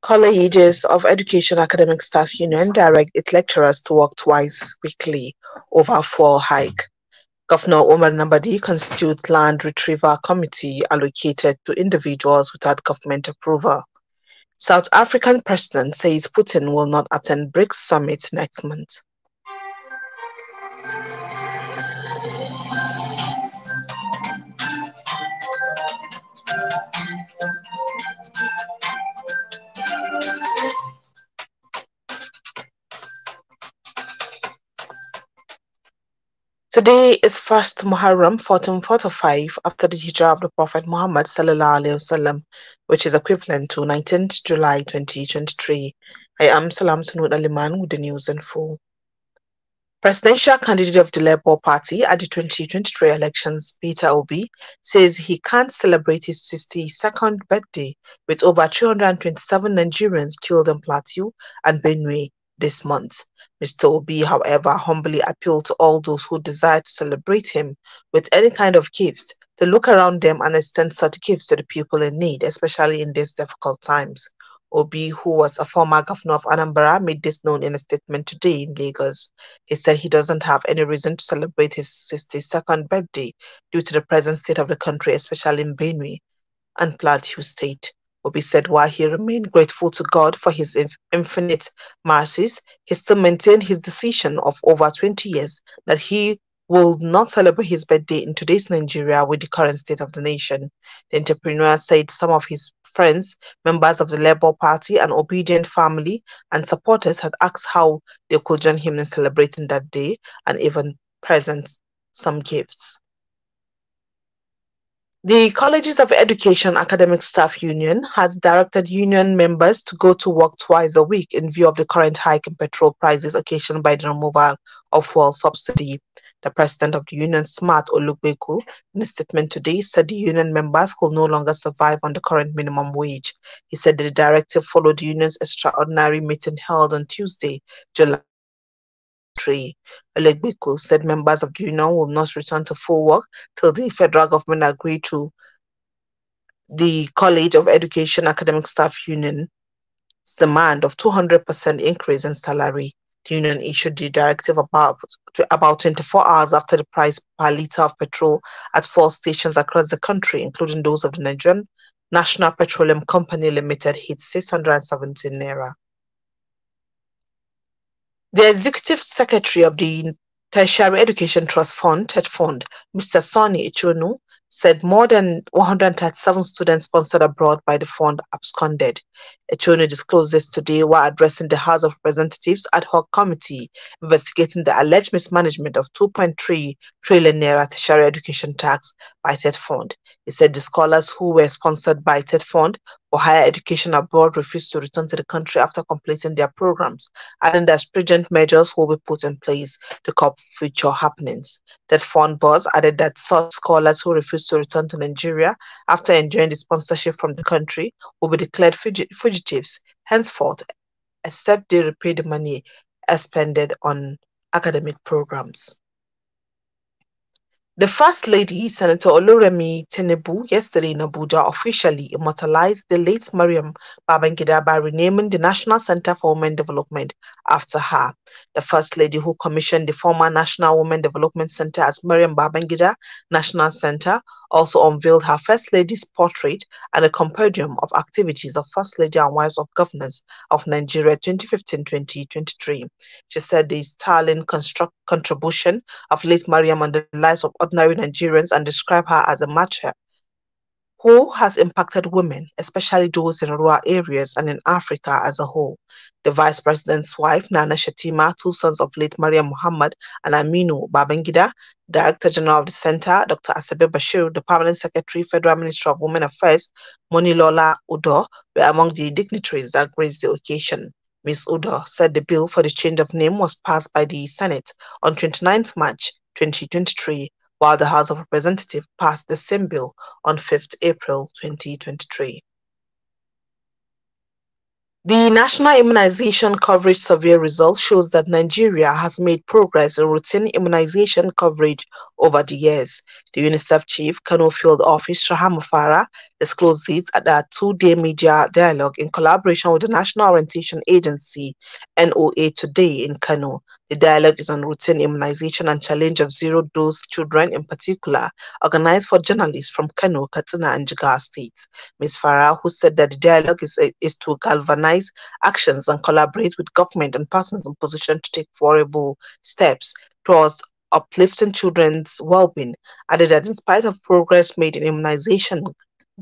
Colleges of Education Academic Staff Union direct its lecturers to work twice weekly over fuel hike. Governor Omar Nambadi constitutes land retrieval committee allocated to individuals without government approval. South African president says Putin will not attend BRICS summit next month. Today is first Muharram 1445 after the Hijrah of the Prophet Muhammad sallallahu alaihi wasallam, which is equivalent to 19th July 2023. I am Salam Sunud Aliman with the news in full. Presidential candidate of the Labour Party at the 2023 elections, Peter Obi, says he can't celebrate his 62nd birthday with over 327 Nigerians killed in Plateau and Benue this month. Mr. Obi, however, humbly appealed to all those who desire to celebrate him with any kind of gift to look around them and extend such gifts to the people in need, especially in these difficult times. Obi, who was a former governor of Anambra, made this known in a statement today in Lagos. He said he doesn't have any reason to celebrate his 62nd birthday due to the present state of the country, especially in Benue and Plateau State. Obi said while he remained grateful to God for his infinite mercies, he still maintained his decision of over 20 years that he will not celebrate his birthday in today's Nigeria with the current state of the nation. The entrepreneur said some of his friends, members of the Labour Party, and obedient family and supporters had asked how they could join him in celebrating that day and even present some gifts. The Colleges of Education Academic Staff Union has directed union members to go to work twice a week in view of the current hike in petrol prices occasioned by the removal of fuel subsidy. The president of the union, Smart Olugbeku, in a statement today said the union members could no longer survive on the current minimum wage. He said the directive followed the union's extraordinary meeting held on Tuesday, July 3. Olugbeku said members of the union will not return to full work till the federal government agreed to the College of Education Academic Staff Union's demand of 200% increase in salary. The union issued the directive about 24 hours after the price per litre of petrol at fuel stations across the country, including those of the Nigerian National Petroleum Company Limited, hit 617 naira. The Executive Secretary of the Tertiary Education Trust Fund, TED Fund, Mr. Sonny Ichonu, said more than 137 students sponsored abroad by the fund absconded. Ichonu disclosed this today while addressing the House of Representatives ad hoc committee investigating the alleged mismanagement of 2.3 trillion naira tertiary education tax by TED Fund. He said the scholars who were sponsored by TED Fund for higher education abroad refused to return to the country after completing their programs, adding that stringent measures will be put in place to curb future happenings. TED Fund boss added that such scholars who refuse to return to Nigeria after enjoying the sponsorship from the country will be declared fugitives henceforth, except they repay the money expended on academic programs. The First Lady, Senator Oluremi Tinubu, yesterday in Abuja officially immortalized the late Mariam Babangida by renaming the National Center for Women Development after her. The First Lady, who commissioned the former National Women Development Center as Mariam Babangida National Center, also unveiled her First Lady's portrait and a compendium of activities of First Lady and Wives of Governors of Nigeria 2015-2023. She said the sterling contribution of late Mariam on the lives of ordinary Nigerians and described her as a martyr who has impacted women, especially those in rural areas and in Africa as a whole. The Vice President's wife, Nana Shatima, two sons of late Mariam Muhammad and Aminu Babangida, Director General of the Center, Dr. Asebe Bashir, the Permanent Secretary, Federal Minister of Women Affairs, Monilola Udo, were among the dignitaries that graced the occasion. Ms. Udo said the bill for the change of name was passed by the Senate on 29th March 2023, while the House of Representatives passed the same bill on 5th April 2023. The National Immunization Coverage Survey result shows that Nigeria has made progress in routine immunization coverage over the years. The UNICEF chief, Kano Field Office Rahama Farah, disclosed this at a two-day media dialogue in collaboration with the National Orientation Agency, NOA, today in Kano. The dialogue is on routine immunization and challenge of zero-dose children in particular, organized for journalists from Kano, Katsina, and Jigawa states. Ms. Farah, who said that the dialogue is to galvanize actions and collaborate with government and persons in position to take favorable steps towards uplifting children's well-being, added that in spite of progress made in immunization,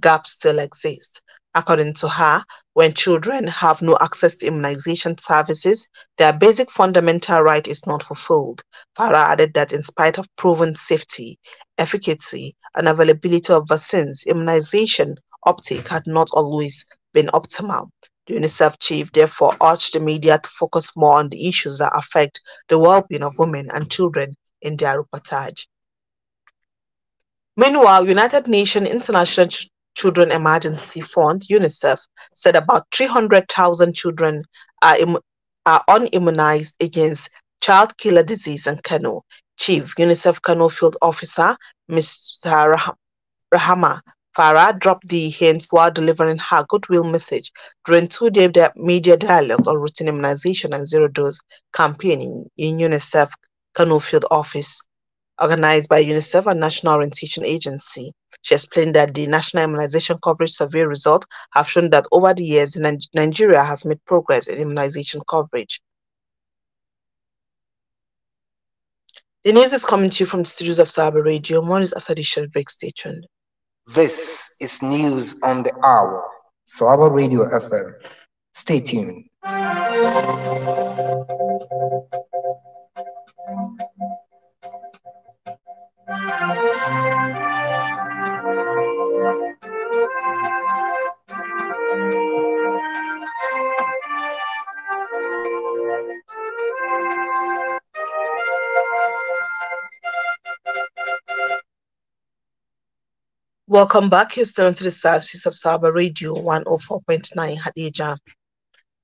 gaps still exist. According to her, when children have no access to immunization services, their basic fundamental right is not fulfilled. Farah added that in spite of proven safety, efficacy, and availability of vaccines, immunization uptake had not always been optimal. The UNICEF chief therefore urged the media to focus more on the issues that affect the well-being of women and children in their reportage. Meanwhile, United Nations International Children Emergency Fund, UNICEF, said about 300,000 children are unimmunized against child killer disease in Kano. Chief UNICEF Kano Field Officer Mr. Rahama Farah dropped the hints while delivering her goodwill message during two-day media dialogue on routine immunization and zero-dose campaigning in UNICEF Kano Field Office, organized by UNICEF and National Orientation Agency. She explained that the National Immunization Coverage Survey results have shown that over the years, Nigeria has made progress in immunization coverage. The news is coming to you from the studios of Sawaba Radio. More is after the short break. Stay tuned. This is News on the Hour, Sawaba Radio FM. Stay tuned. Welcome back. You're still into the services of Sawaba Radio 104.9 Hadija.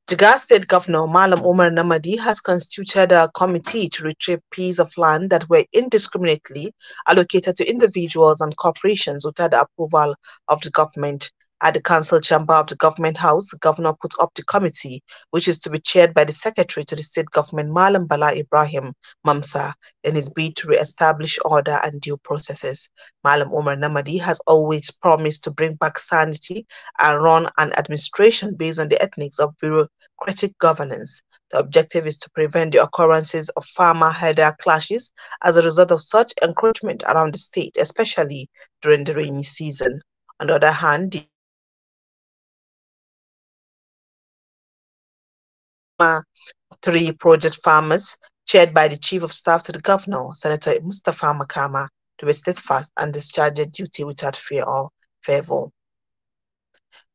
Jigawa State Governor Malam Umar Namadi has constituted a committee to retrieve pieces of land that were indiscriminately allocated to individuals and corporations without the approval of the government. At the council chamber of the government house, the governor put up the committee, which is to be chaired by the secretary to the state government, Malam Bala Ibrahim Mamsa, in his bid to re-establish order and due processes. Malam Umar Namadi has always promised to bring back sanity and run an administration based on the ethics of bureaucratic governance. The objective is to prevent the occurrences of farmer-herder clashes as a result of such encroachment around the state, especially during the rainy season. On the other hand, the three project farmers, chaired by the Chief of Staff to the Governor, Senator Mustafa Makama, to be steadfast and discharge their duty without fear or favor.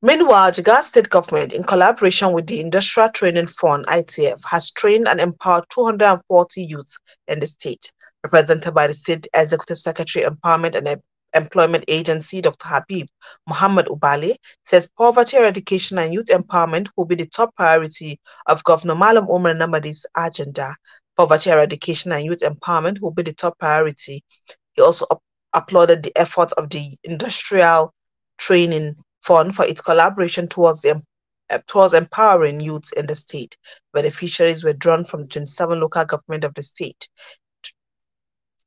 Meanwhile, Jigawa State Government, in collaboration with the Industrial Training Fund (ITF), has trained and empowered 240 youths in the state, represented by the State Executive Secretary Empowerment and Employment Agency, Dr. Habib Muhammad Ubale, says poverty eradication and youth empowerment will be the top priority of Governor Malam Umar Namadi's agenda. Poverty eradication and youth empowerment will be the top priority. He also applauded the efforts of the Industrial Training Fund for its collaboration towards empowering youths in the state. Beneficiaries were drawn from 27 local governments of the state.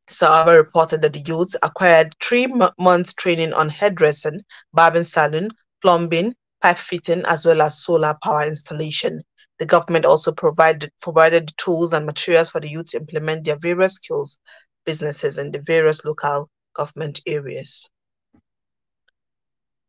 Sawaba reported that the youths acquired 3 months training on hairdressing, barbing salon, plumbing, pipe fitting, as well as solar power installation. The government also provided the tools and materials for the youth to implement their various skills businesses in the various local government areas.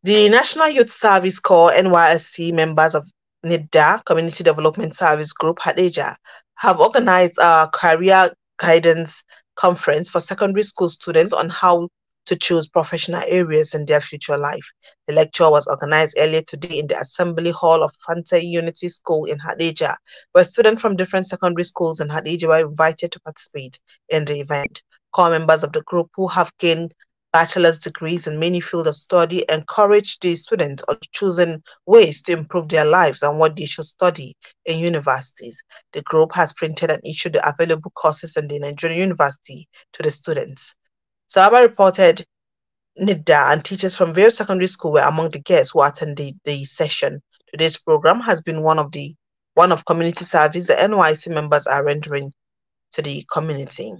The National Youth Service Corps NYSC members of NIDA, Community Development Service Group Hadija, have organized a career guidance conference for secondary school students on how to choose professional areas in their future life. The lecture was organized earlier today in the Assembly Hall of Fanta Unity School in Hadija, where students from different secondary schools in Hadija were invited to participate in the event. Core members of the group who have gained bachelor's degrees in many fields of study, encourage the students on choosing ways to improve their lives and what they should study in universities. The group has printed and issued the available courses in the Nigerian university to the students. Sawaba reported Nidda and teachers from various secondary schools were among the guests who attended the session. Today's program has been one of community service the NYC members are rendering to the community.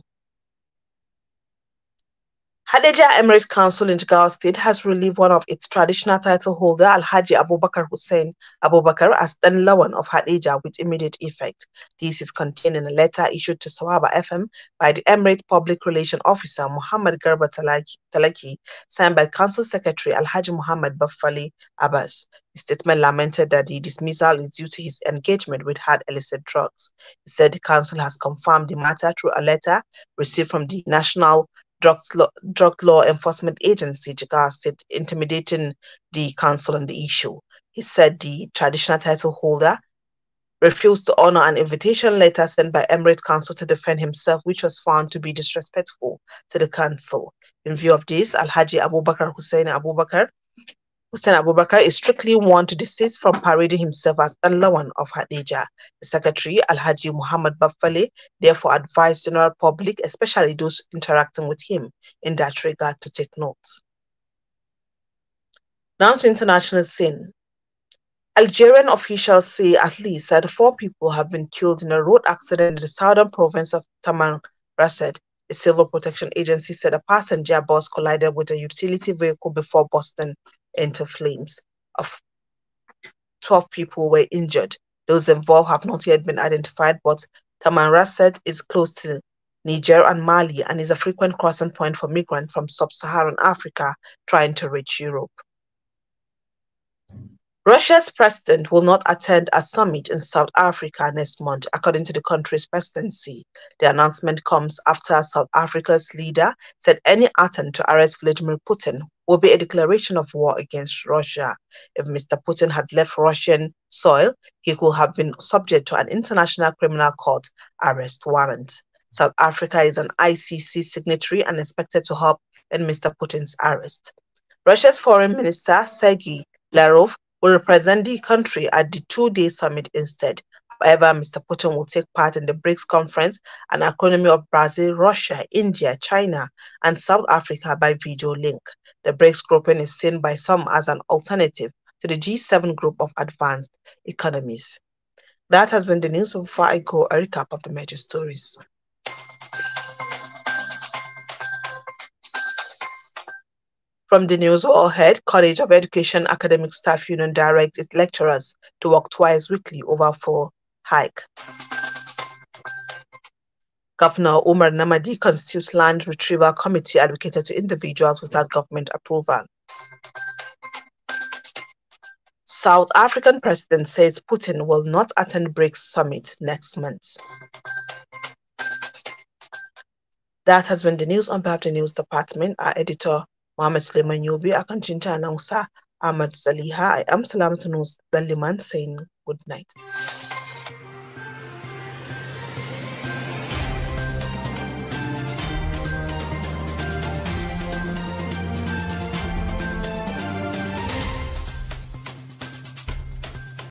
Hadejia Emirates Council in Jigawa State has relieved one of its traditional title holder, Alhaji Abubakar Hussein Abubakar, as Dan Lawan of Hadejia with immediate effect. This is contained in a letter issued to Sawaba FM by the Emirate Public Relations Officer Muhammad Garba Talaki, signed by Council Secretary Alhaji Muhammad Bafali Abbas. The statement lamented that the dismissal is due to his engagement with hard illicit drugs. He said the council has confirmed the matter through a letter received from the National Drug Law Enforcement Agency, Jigawa State, intimidating the council on the issue. He said the traditional title holder refused to honor an invitation letter sent by Emirate Council to defend himself, which was found to be disrespectful to the council. In view of this, Alhaji Abubakar Hussein Abubakar is strictly warned to desist from parading himself as Dan Lawan of Hadejia. The Secretary, Alhaji Muhammad Bafale, therefore advised general public, especially those interacting with him in that regard, to take notes. Now to international scene. Algerian officials say at least 34 people have been killed in a road accident in the southern province of Tamanrasset. The Civil Protection Agency said a passenger bus collided with a utility vehicle before bursting into flames. 12 people were injured. Those involved have not yet been identified, but Tamanrasset is close to Niger and Mali and is a frequent crossing point for migrants from sub-Saharan Africa trying to reach Europe. Russia's president will not attend a summit in South Africa next month, according to the country's presidency. The announcement comes after South Africa's leader said any attempt to arrest Vladimir Putin will be a declaration of war against Russia. If Mr. Putin had left Russian soil, he could have been subject to an International Criminal Court arrest warrant. South Africa is an ICC signatory and expected to help in Mr. Putin's arrest. Russia's Foreign Minister Sergei Lavrov will represent the country at the two-day summit instead. However, Mr. Putin will take part in the BRICS conference, an acronym of Brazil, Russia, India, China, and South Africa by video link. The BRICS grouping is seen by some as an alternative to the G7 group of advanced economies. That has been the news. Before I go, a recap of the major stories. From the news overhead, College of Education Academic Staff Union directs its lecturers to work twice weekly over full hike. Governor Umar Namadi constitutes Land Retrieval Committee advocated to individuals without government approval. South African president says Putin will not attend BRICS summit next month. That has been the news on behalf of the news department. Our editor, Mohammed Suleiman Yobi, our contingent announcer, Ahmad Saliha. I am Salamatu News Daliman saying good night.